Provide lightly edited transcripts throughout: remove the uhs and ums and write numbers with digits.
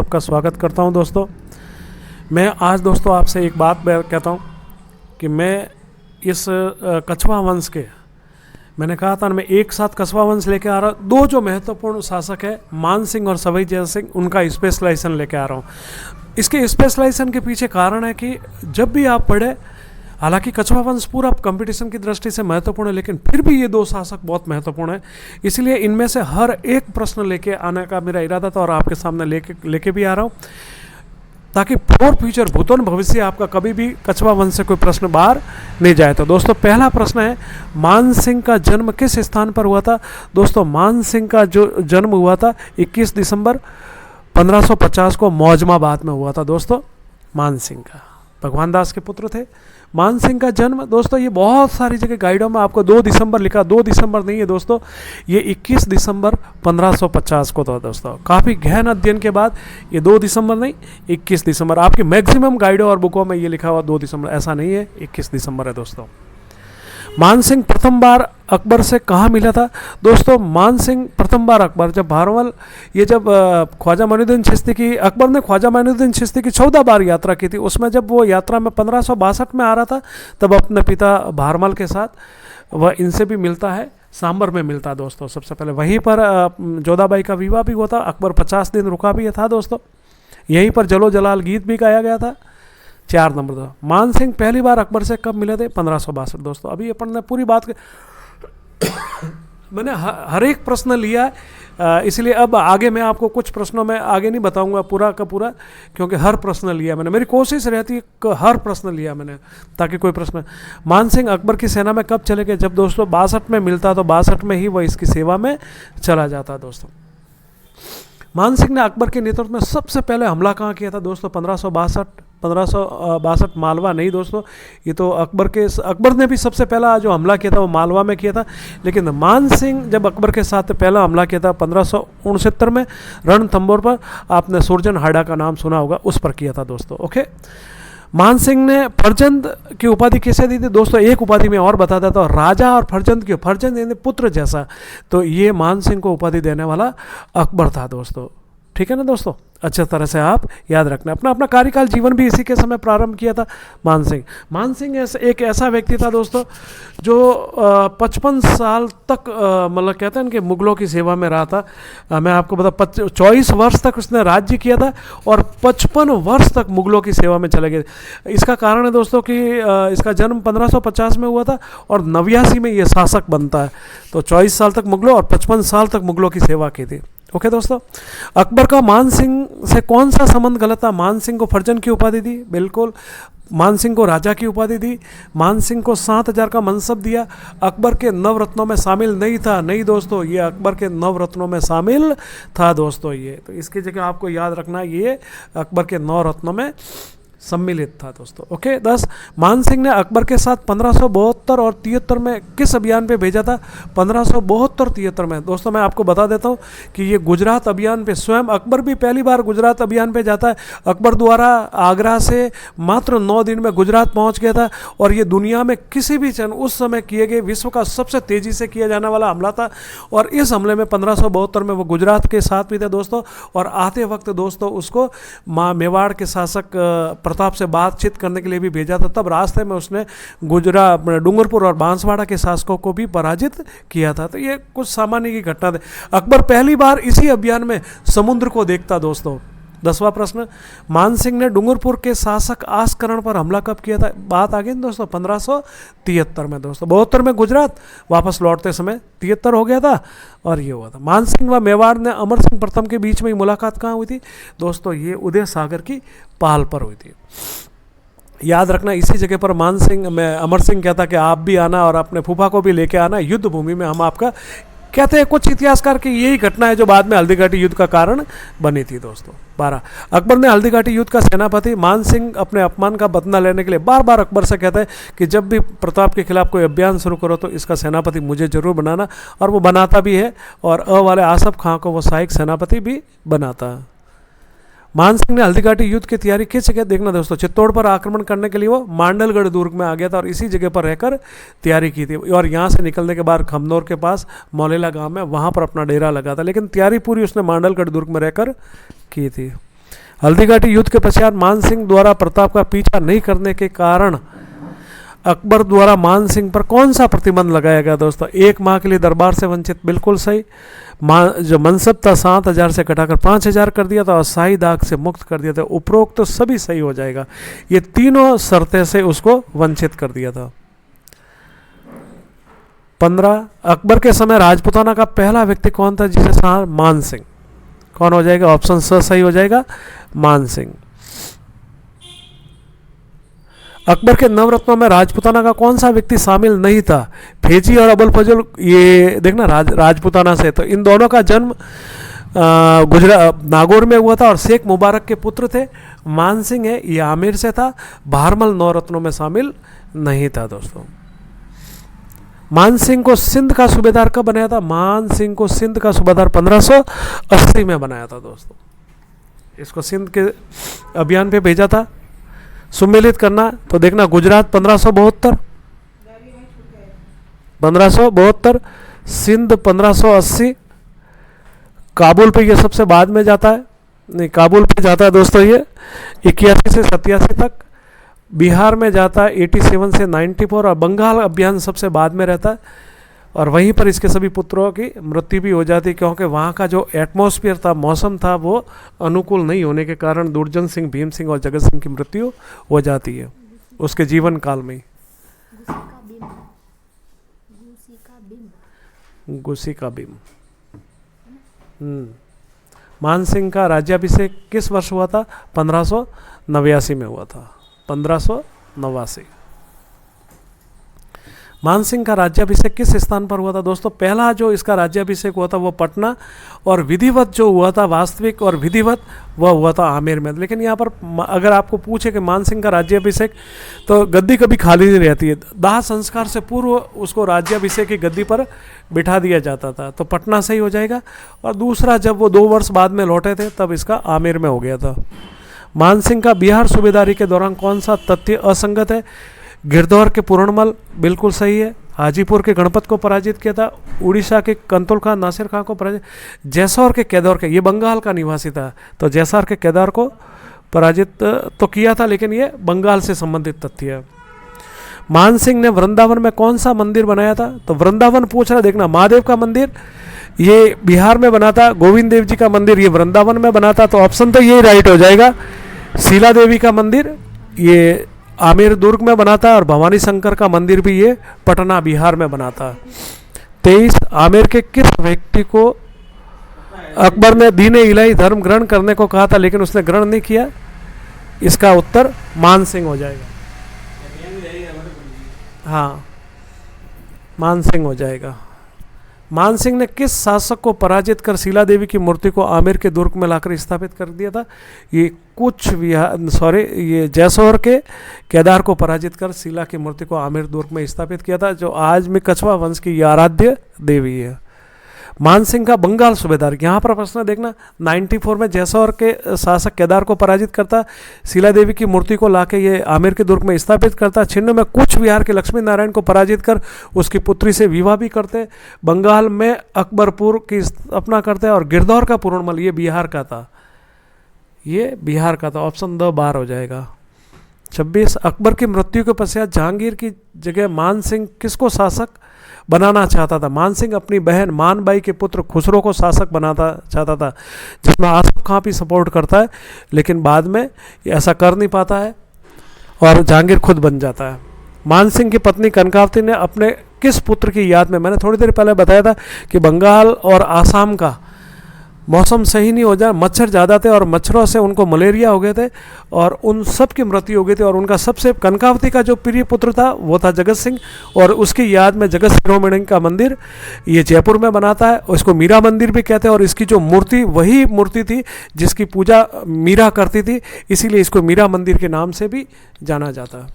सबका स्वागत करता हूं दोस्तों। मैं आज दोस्तों आपसे एक बात कहता हूं कि मैं इस कछवा वंश के, मैंने कहा था ना, मैं एक साथ कछवा वंश लेके आ रहा हूँ। दो जो महत्वपूर्ण शासक है मान सिंह और सवाई जय सिंह, उनका स्पेशलाइजेशन लेके आ रहा हूँ। इसके स्पेशलाइजेशन के पीछे कारण है कि जब भी आप पढ़े, हालांकि कछवा वंश पूरा कंपटीशन की दृष्टि से महत्वपूर्ण है, लेकिन फिर भी ये दो शासक बहुत महत्वपूर्ण है। इसलिए इनमें से हर एक प्रश्न लेके आने का मेरा इरादा था और आपके सामने लेके भी आ रहा हूँ, ताकि फॉर फ्यूचर, भूतोन भविष्य, आपका कभी भी कछवा वंश से कोई प्रश्न बाहर नहीं जाए। तो दोस्तों पहला प्रश्न है, मान सिंह का जन्म किस स्थान पर हुआ था? दोस्तों मान सिंह का जो जन्म हुआ था 21 दिसंबर 1550 को मौजमाबाद में हुआ था। दोस्तों मान सिंह का, भगवान दास के पुत्र थे मान सिंह का जन्म। दोस्तों ये बहुत सारी जगह गाइडों में आपको 2 दिसंबर लिखा, 2 दिसंबर नहीं है दोस्तों, ये 21 दिसंबर 1550 को था। दोस्तों काफ़ी गहन अध्ययन के बाद ये 2 दिसंबर नहीं 21 दिसंबर, आपकी मैक्सिमम गाइडों और बुकों में ये लिखा हुआ 2 दिसंबर, ऐसा नहीं है, 21 दिसंबर है। दोस्तों मान सिंह प्रथम बार अकबर से कहाँ मिला था? दोस्तों मान सिंह प्रथम बार अकबर, जब भारमल, ये जब ख्वाजा मोइनुद्दीन चिश्ती की, अकबर ने ख्वाजा मोइनुद्दीन चिश्ती की 14 बार यात्रा की थी, उसमें जब वो यात्रा में 1562 में आ रहा था, तब अपने पिता भारमल के साथ वह इनसे भी मिलता है, सांबर में मिलता है। दोस्तों सबसे पहले वहीं पर जोधाबाई का विवाह भी हुआ था, अकबर 50 दिन रुका भी था। दोस्तों यहीं पर जलो जलाल गीत भी गाया गया था। 4 नंबर दो, मान सिंह पहली बार अकबर से कब मिले थे? 1562। दोस्तों अभी अपन ने पूरी बात मैंने हर एक प्रश्न लिया है, इसलिए अब आगे मैं आपको कुछ प्रश्नों में आगे नहीं बताऊंगा पूरा का पूरा, क्योंकि हर प्रश्न लिया मैंने, मेरी कोशिश रहती है कि हर प्रश्न लिया मैंने, ताकि कोई प्रश्न। मान सिंह अकबर की सेना में कब चले गए? जब दोस्तों 62 में मिलता, तो 62 में ही वह इसकी सेवा में चला जाता। दोस्तों मान सिंह ने अकबर के नेतृत्व में सबसे पहले हमला कहाँ किया था? दोस्तों 1562 मालवा नहीं दोस्तों, ये तो अकबर ने भी सबसे पहला जो हमला किया था वो मालवा में किया था, लेकिन मान सिंह जब अकबर के साथ पहला हमला किया था 1569 में रणथंभौर पर, आपने सुरजन हाड़ा का नाम सुना होगा, उस पर किया था। दोस्तों ओके, मान सिंह ने फरजंद की उपाधि किसे दी थी? दोस्तों एक उपाधि में और बता देता हूँ, राजा और फरजंद की, फरजंद यानी पुत्र जैसा, तो ये मान सिंह को उपाधि देने वाला अकबर था। दोस्तों ठीक है ना दोस्तों, अच्छी तरह से आप याद रखना। अपना कार्यकाल जीवन भी इसी के समय प्रारंभ किया था मान सिंह। मान सिंह एक ऐसा व्यक्ति था दोस्तों जो 55 साल तक, मतलब कहते हैं कि मुगलों की सेवा में रहा था। मैं आपको बता, 24 वर्ष तक उसने राज्य किया था और 55 वर्ष तक मुगलों की सेवा में चले गए। इसका कारण है दोस्तों कि इसका जन्म 1550 में हुआ था और 89 में ये शासक बनता है। तो 24 साल तक मुगलों और 55 साल तक मुगलों की सेवा की थी। ओके दोस्तों, अकबर का मान सिंह से कौन सा संबंध गलत था? मान सिंह को फरजंद की उपाधि दी, बिल्कुल। मान सिंह को राजा की उपाधि दी, मान सिंह को 7000 का मनसब दिया, अकबर के नवरत्नों में शामिल नहीं था। नहीं दोस्तों, ये अकबर के नवरत्नों में शामिल था। दोस्तों ये तो इसकी जगह आपको याद रखना, ये अकबर के नवरत्नों में सम्मिलित था। दोस्तों ओके। 10, मान सिंह ने अकबर के साथ 1572 और 73 में किस अभियान पे भेजा था? 1572-73 में। दोस्तों मैं आपको बता देता हूँ कि ये गुजरात अभियान पे, स्वयं अकबर भी पहली बार गुजरात अभियान पे जाता है। अकबर द्वारा आगरा से मात्र 9 दिन में गुजरात पहुँच गया था और ये दुनिया में किसी भी क्षण उस समय किए गए विश्व का सबसे तेज़ी से किया जाने वाला हमला था। और इस हमले में 1572 में वो गुजरात के साथ भी थे दोस्तों। और आते वक्त दोस्तों उसको मेवाड़ के शासक प्रताप से बातचीत करने के लिए भी भेजा था। तब रास्ते में उसने डूंगरपुर और बांसवाड़ा के शासकों को भी पराजित किया था। तो ये कुछ सामान्य की घटना थी। अकबर पहली बार इसी अभियान में समुद्र को देखता। दोस्तों 10वां प्रश्न, मान सिंह ने डूंगरपुर के शासक आस्करण पर हमला कब किया था? बात आ गई दोस्तों 1573 में। दोस्तों 72 में गुजरात वापस लौटते समय 73 हो गया था और ये हुआ था। मान सिंह व मेवाड़ ने अमर सिंह प्रथम के बीच में मुलाकात कहाँ हुई थी? दोस्तों ये उदय सागर की पाल पर हुई थी। याद रखना, इसी जगह पर मान सिंह, मैं अमर सिंह कहता कि आप भी आना और अपने फूफा को भी लेके आना, युद्ध भूमि में हम आपका, कहते हैं कुछ इतिहासकार की यही घटना है जो बाद में हल्दीघाटी युद्ध का कारण बनी थी। दोस्तों 12, अकबर ने हल्दीघाटी युद्ध का सेनापति मान सिंह अपने अपमान का बदला लेने के लिए बार बार अकबर से कहता है कि जब भी प्रताप के खिलाफ कोई अभियान शुरू करो तो इसका सेनापति मुझे जरूर बनाना, और वो बनाता भी है। और वाले आसफ खां को वो सहायक सेनापति भी बनाता है। मान सिंह ने हल्दीघाटी युद्ध की तैयारी किस जगह? देखना दोस्तों, चित्तौड़ पर आक्रमण करने के लिए वो मांडलगढ़ दुर्ग में आ गया था और इसी जगह पर रहकर तैयारी की थी। और यहाँ से निकलने के बाद खमनौर के पास मौलेला गांव में वहाँ पर अपना डेरा लगा था, लेकिन तैयारी पूरी उसने मांडलगढ़ दुर्ग में रहकर की थी। हल्दीघाटी युद्ध के पश्चात मान सिंह द्वारा प्रताप का पीछा नहीं करने के कारण अकबर द्वारा मान सिंह पर कौन सा प्रतिबंध लगाया गया दोस्तों? 1 माह के लिए दरबार से वंचित, बिल्कुल सही। जो मनसब था 7,000 से घटाकर 5,000 कर दिया था और शाही दाग से मुक्त कर दिया था। उपरोक्त तो सभी सही हो जाएगा। ये तीनों शर्तें से उसको वंचित कर दिया था। 15 अकबर के समय राजपुताना का पहला व्यक्ति कौन था जिसे शाह? मान सिंह। कौन हो जाएगा? ऑप्शन स सही हो जाएगा, मान सिंह। अकबर के नवरत्नों में राजपुताना का कौन सा व्यक्ति शामिल नहीं था? फेजी और अबुल फजल, ये देखना राजपुताना से, तो इन दोनों का जन्म गुजरात नागौर में हुआ था और शेख मुबारक के पुत्र थे। मान सिंह है, ये आमेर से था, भारमल नवरत्नों में शामिल नहीं था दोस्तों। मान सिंह को सिंध का सूबेदार कब बनाया था? मान सिंह को सिंध का सूबेदार 1580 में बनाया था दोस्तों। इसको सिंध के अभियान पे भेजा था। सुमेलित करना तो देखना, गुजरात 1572, सिंध 1580, काबुल पे ये सबसे बाद में जाता है, नहीं काबुल पे जाता है दोस्तों ये 81 से 87 तक, बिहार में जाता है 87 से 94 और बंगाल अभियान सबसे बाद में रहता है और वहीं पर इसके सभी पुत्रों की मृत्यु भी हो जाती क्योंकि वहाँ का जो एटमॉस्फेयर था, मौसम था, वो अनुकूल नहीं होने के कारण दुर्जन सिंह, भीम सिंह और जगत सिंह की मृत्यु हो जाती है उसके जीवन काल में। गुसी का बिम। मान सिंह का राज्याभिषेक किस वर्ष हुआ था? 1589 में हुआ था, 1589। मान सिंह का राज्याभिषेक किस स्थान पर हुआ था दोस्तों? पहला जो इसका राज्याभिषेक हुआ था वो पटना और विधिवत जो हुआ था, वास्तविक और विधिवत, वह हुआ था आमेर में। लेकिन यहाँ पर अगर आपको पूछे कि मान सिंह का राज्याभिषेक, तो गद्दी कभी खाली नहीं रहती है, दाह संस्कार से पूर्व उसको राज्याभिषेक की गद्दी पर बिठा दिया जाता था, तो पटना से ही हो जाएगा। और दूसरा, जब वो 2 वर्ष बाद में लौटे थे तब इसका आमेर में हो गया था। मान सिंह का बिहार सूबेदारी के दौरान कौन सा तथ्य असंगत है? गिरदौर के पूर्णमल बिल्कुल सही है, हाजीपुर के गणपत को पराजित किया था, उड़ीसा के कंतुल खान नासिर खां को पराजित, जैसौर के केदार के, ये बंगाल का निवासी था, तो जैसौर के केदार को पराजित तो किया था, लेकिन ये बंगाल से संबंधित तथ्य है। मान सिंह ने वृंदावन में कौन सा मंदिर बनाया था? तो वृंदावन पूछ रहा, देखना, महादेव का मंदिर ये बिहार में बना था, गोविंद देव जी का मंदिर ये वृंदावन में बना था, तो ऑप्शन तो ये राइट हो जाएगा। शीला देवी का मंदिर ये आमेर दुर्ग में बना था और भवानी शंकर का मंदिर भी ये पटना बिहार में बना था। 23 आमेर के किस व्यक्ति को अकबर ने दीन-ए इलाही धर्म ग्रहण करने को कहा था लेकिन उसने ग्रहण नहीं किया? इसका उत्तर मान सिंह हो जाएगा। हाँ, मान सिंह हो जाएगा। मान सिंह ने किस शासक को पराजित कर शीला देवी की मूर्ति को आमेर के दुर्ग में लाकर स्थापित कर दिया था? ये जैसौर के केदार को पराजित कर शीला की मूर्ति को आमेर दुर्ग में स्थापित किया था, जो आज में कछवा वंश की आराध्य देवी है। मान सिंह का बंगाल सूबेदार, यहाँ पर प्रश्न देखना, 94 में जैसौर के शासक केदार को पराजित करता, शीला देवी की मूर्ति को लाके ये आमेर के दुर्ग में स्थापित करता, 96 में कूच विहार के लक्ष्मी नारायण को पराजित कर उसकी पुत्री से विवाह भी करते, बंगाल में अकबरपुर की स्थापना करते और गिरदौर का पूर्णमल ये बिहार का था, ये बिहार का था। ऑप्शन द बार हो जाएगा। 26 अकबर की मृत्यु के पश्चात जहांगीर की जगह मान सिंह किसको शासक बनाना चाहता था? मान सिंह अपनी बहन मान बाई के पुत्र खुसरो को शासक बनाना चाहता था, जिसमें आसिफ खां भी सपोर्ट करता है, लेकिन बाद में ऐसा कर नहीं पाता है और जहांगीर खुद बन जाता है। मान सिंह की पत्नी कनकावती ने अपने किस पुत्र की याद में, मैंने थोड़ी देर पहले बताया था कि बंगाल और आसाम का मौसम सही नहीं हो जाए, मच्छर ज़्यादा थे और मच्छरों से उनको मलेरिया हो गए थे और उन सब की मृत्यु हो गई थी और उनका सबसे कनकावती का जो प्रिय पुत्र था वो था जगत सिंह, और उसकी याद में जगत शिरोमणि का मंदिर ये जयपुर में बनाता है, इसको मीरा मंदिर भी कहते हैं और इसकी जो मूर्ति वही मूर्ति थी जिसकी पूजा मीरा करती थी, इसीलिए इसको मीरा मंदिर के नाम से भी जाना जाता है।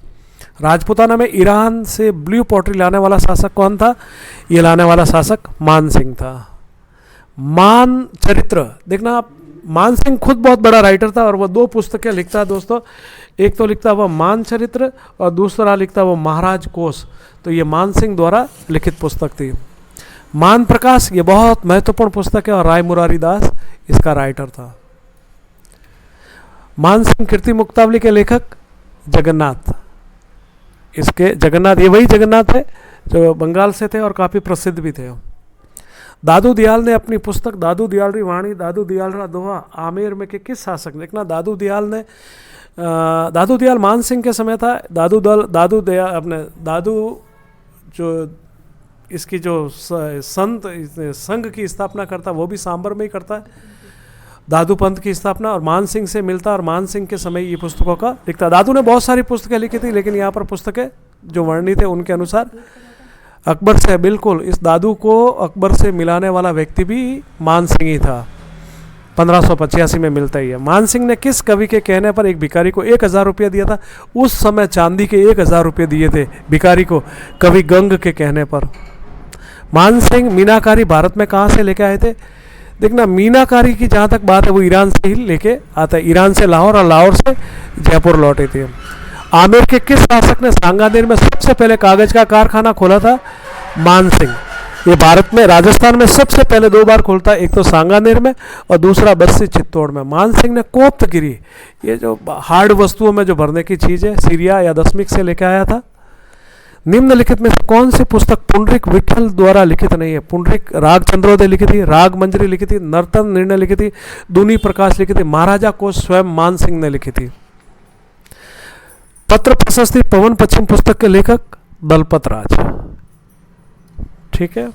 राजपुताना में ईरान से ब्लू पॉटरी लाने वाला शासक कौन था? ये लाने वाला शासक मान सिंह था। मान चरित्र देखना आप, मान सिंह खुद बहुत बड़ा राइटर था और वो 2 पुस्तकें लिखता है दोस्तों, एक तो लिखता वो मान चरित्र और दूसरा लिखता वो महाराज कोश, तो ये मान सिंह द्वारा लिखित पुस्तक थी। मान प्रकाश ये बहुत महत्वपूर्ण पुस्तक है और राय मुरारी दास इसका राइटर था। मानसिंह कीर्ति मुक्तावली के लेखक जगन्नाथ। इसके जगन्नाथ, ये वही जगन्नाथ है जो बंगाल से थे और काफ़ी प्रसिद्ध भी थे। दादू दयाल ने अपनी पुस्तक दादू दयाल री वाणी दादू दयाल रा दोहा आमेर में के किस शासक ने, देखना दादू दयाल मानसिंह के समय था। दादू दयाल अपने दादू जो इसकी जो संत संघ की स्थापना करता वो भी सांबर में ही करता है, दादू पंथ की स्थापना, और मानसिंह से मिलता और मानसिंह के समय ये पुस्तकों का लिखता। दादू ने बहुत सारी पुस्तकें लिखी थी, लेकिन यहाँ पर पुस्तकें जो वर्णित है उनके अनुसार अकबर से, बिल्कुल इस दादू को अकबर से मिलाने वाला व्यक्ति भी मानसिंह ही था। 1585 में मिलता ही है। मानसिंह ने किस कवि के कहने पर एक भिखारी को 1000 रुपया दिया था? उस समय चांदी के 1000 रुपये दिए थे भिखारी को, कवि गंग के कहने पर। मानसिंह मीनाकारी भारत में कहाँ से लेके आए थे? देखना, मीनाकारी की जहाँ तक बात है वो ईरान से ही लेके आता है, ईरान से लाहौर और लाहौर से जयपुर लौटे थे। आमेर के किस शासक ने सांगानेर में सबसे पहले कागज का कारखाना खोला था? मानसिंह। ये भारत में राजस्थान में सबसे पहले 2 बार खोलता है, एक तो सांगानेर में और दूसरा बस्सी चित्तौड़ में। मानसिंह ने कोप्तगिरी, ये जो हार्ड वस्तुओं में जो भरने की चीज़ है, सीरिया या दशमिक से लेके आया था। निम्नलिखित में से कौन सी पुस्तक पुंडरीक विठल द्वारा लिखित नहीं है? पुंडरीक राग चंद्रोदय लिखी थी, राग मंजरी लिखी थी, नर्तन निर्णय लिखी थी, दूनी प्रकाश लिखी थी, महाराजा को स्वयं मानसिंह ने लिखी थी। पत्र प्रशस्ति पवन पश्चिम पुस्तक के लेखक दलपत राज। ठीक है।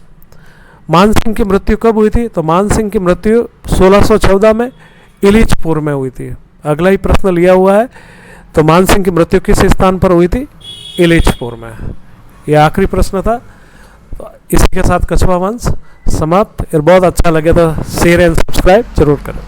मानसिंह की मृत्यु कब हुई थी? तो मानसिंह की मृत्यु 1614 में इलिचपुर में हुई थी। अगला ही प्रश्न लिया हुआ है, तो मानसिंह की मृत्यु किस स्थान पर हुई थी? इलिचपुर में। यह आखिरी प्रश्न था। तो इसी के साथ कछुआ वंश समाप्त। और बहुत अच्छा लगे तो शेयर एंड सब्सक्राइब जरूर करें।